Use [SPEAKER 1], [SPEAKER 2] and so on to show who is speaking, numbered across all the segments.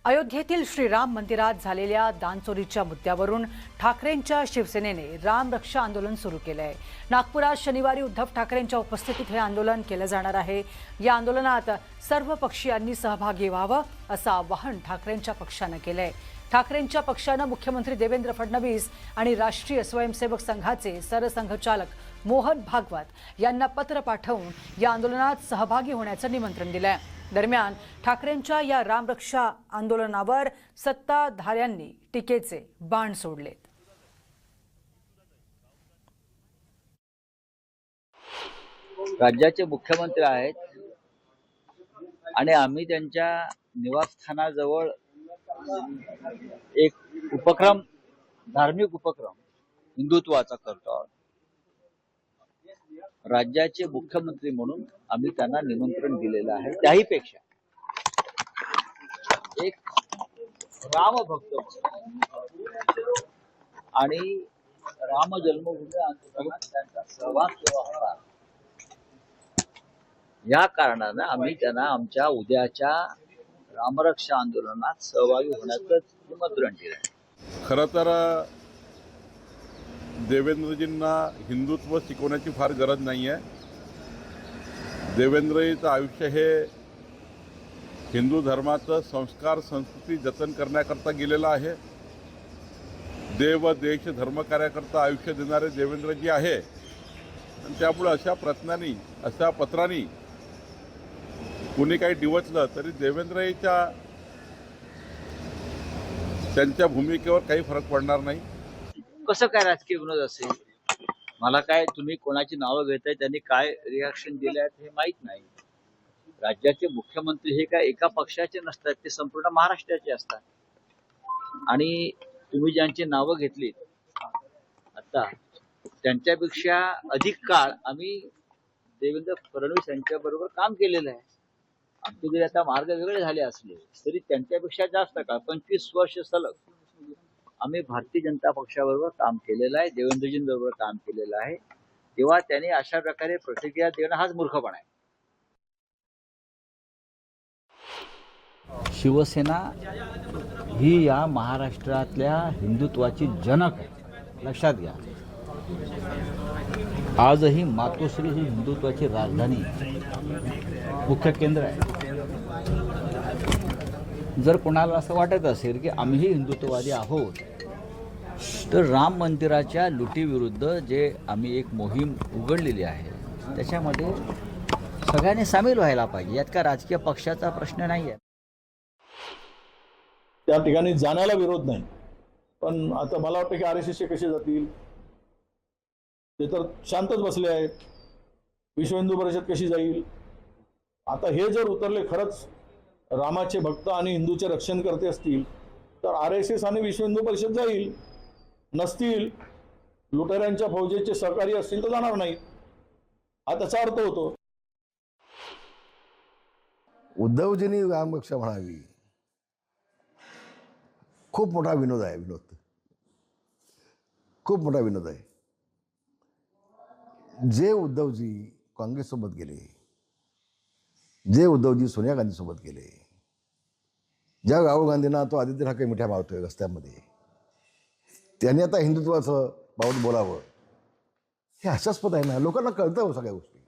[SPEAKER 1] अयोध्येतील श्रीराम मंदिरात झालेल्या दानचोरीच्या मुद्द्यावरून ठाकरेंच्या शिवसेनेने राम रक्षा आंदोलन सुरू केले आहे। नागपुरात शनिवारी उद्धव ठाकरेंच्या उपस्थितीत हे आंदोलन केले जाणार आहे। या आंदोलनात सर्व पक्षीयांनी सहभागी व्हावं असं आवाहन ठाकरेंच्या पक्षाने केलंय। ठाकरेंच्या पक्षाने मुख्यमंत्री देवेंद्र फडणवीस आणि राष्ट्रीय स्वयंसेवक संघाचे सरसंघचालक मोहन भागवत यांना पत्र पाठवून या आंदोलनात सहभागी होण्याचं निमंत्रण दिलंय। दरम्यान ठाकरेंच्या या रामरक्षा आंदोलनावर सत्ताधाऱ्यांनी टीकेचे बाण सोडलेत।
[SPEAKER 2] राज्याचे मुख्यमंत्री आहेत आणि आम्ही त्यांच्या निवासस्थानाजवळ एक उपक्रम, धार्मिक उपक्रम हिंदुत्वाचा करतो आहोत। राज्याचे मुख्यमंत्री म्हणून आम्ही त्यांना निमंत्रण दिलेलं आहे। त्याही पेक्षा एक रामभक्त आणि राम जन्मभूमी आंदोलनात त्यांचा सहभाग केला होता। या कारणानं आम्ही त्यांना आमच्या उद्याच्या रामरक्षा आंदोलनात सहभागी होण्याचं निमंत्रण दिलं।
[SPEAKER 3] खरं तर देवेंद्रजींना हिंदुत्व शिकवण्याची फार गरज नाही आहे। देवेंद्रजीचं आयुष्य हे हिंदू धर्माचं संस्कार संस्कृती जतन करण्याकरता गेलेलं आहे। देव देश धर्म कार्याकरता आयुष्य देणारे देवेंद्रजी आहे आणि त्यामुळे अशा पत्रांनी कुणी काही डिवचलं तरी देवेंद्रजीच्या त्यांच्या भूमिकेवर काही फरक पडणार नाही।
[SPEAKER 2] कसं काय राजकीय विनोद असेल, मला काय तुम्ही कोणाची नावं घेताय, त्यांनी काय रिॲक्शन दिले आहेत हे माहीत नाही। राज्याचे मुख्यमंत्री हे काय एका पक्षाचे नसतात, ते संपूर्ण महाराष्ट्राचे असतात। आणि तुम्ही ज्यांची नावं घेतलीत आता, त्यांच्यापेक्षा अधिक काळ आम्ही देवेंद्र फडणवीस यांच्याबरोबर काम केलेलं आहे। आमचे जरी आता मार्ग वेगळे झाले असले तरी त्यांच्यापेक्षा जास्त काळ 25 वर्ष सलग आम्ही भारतीय जनता पक्षाबरोबर काम केलेलं आहे, देवेंद्रजींबरोबर काम केलेलं आहे। तेव्हा त्यांनी अशा प्रकारे प्रतिक्रिया देणं हाच मूर्खपणा आहे।
[SPEAKER 4] शिवसेना ही या महाराष्ट्रातल्या हिंदुत्वाची जनक आहे, लक्षात घ्या। आजही मातोश्री ही हिंदुत्वाची राजधानी, मुख्य केंद्र आहे। जर कोणाला असं वाटत असेल की आम्ही हिंदुत्ववादी आहोत, तर राम मंदिराच्या लुटीविरुद्ध जे आम्ही एक मोहीम उघडलेली आहे त्याच्यामध्ये सगळ्यांनी सामील व्हायला पाहिजे। यात का राजकीय पक्षाचा प्रश्न नाही आहे।
[SPEAKER 5] त्या ठिकाणी जाण्याला विरोध नाही, पण आता मला वाटतं की RSSचे कसे जातील, ते तर शांतच बसले आहेत। विश्व हिंदू परिषद कशी जाईल? आता हे जर उतरले खरंच रामाचे भक्त आणि हिंदूचे रक्षण करते असतील तर RSS आणि विश्व हिंदू परिषद जाईल, नसतील लुटेऱ्यांच्या फौजेचे सहकारी असतील तर जाणार नाही। हा त्याचा अर्थ होतो।
[SPEAKER 6] उद्धवजींनी रामरक्षा म्हणावी, खूप मोठा विनोद आहे। खूप मोठा विनोद आहे। जे उद्धवजी काँग्रेससोबत गेले, जे उद्धवजी सोनिया गांधीसोबत गेले, ज्या राहुल गांधींना तो आदित्य ठाकरे मिठ्या मारतोय रस्त्यामध्ये, त्यांनी आता हिंदुत्वाचं बाबत बोलावं, हे हास्यास्पद आहे ना। लोकांना कळतं सगळ्या गोष्टी।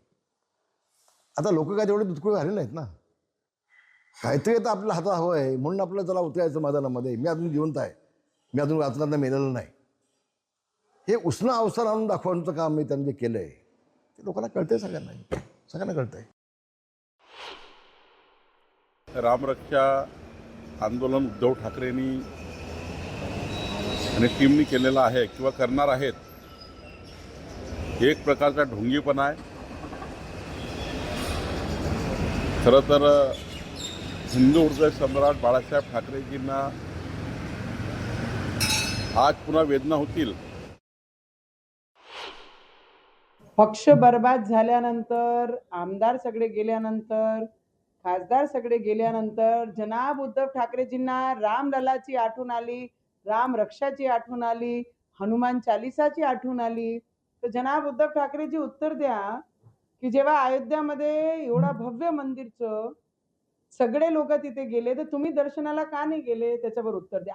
[SPEAKER 6] आता लोक काय तेवढे दुधकुळे झाले नाहीत ना। काहीतरी आता आपल्या हातात हवं आहे म्हणून आपल्याला चला उतरायचं मैदानामध्ये। मी अजून जिवंत आहे, मी अजून रात्रांना मेलेलं नाही, हे उष्ण अवसर आणून दाखवण्याचं काम मी त्यांनी जे केलं आहे ते लोकांना कळतंय, सगळ्यांना कळतंय।
[SPEAKER 3] रामरक्षा आंदोलन उद्धव ठाकरेंनी आणि टीमनी केलेलं आहे किंवा करणार आहेत, एक प्रकारचा ढोंगीपणा आहे। खरं तर हिंदू हृदय सम्राट बाळासाहेब ठाकरेजींना आज पुन्हा वेदना होतील।
[SPEAKER 7] पक्ष बर्बाद झाल्यानंतर, आमदार सगळे गेल्यानंतर, खासदार सगळे गेल्यानंतर जनाब उद्धव ठाकरेजींना रामललाची आठवण आली, राम रक्षाची आठवण आली, हनुमान चालीसाची आठवण आली। तर जनाब उद्धव ठाकरेजी उत्तर द्या की जेव्हा अयोध्यामध्ये एवढा भव्य मंदिरचं सगळे लोक तिथे गेले, तर तुम्ही दर्शनाला का नाही गेले? त्याच्यावर उत्तर द्या.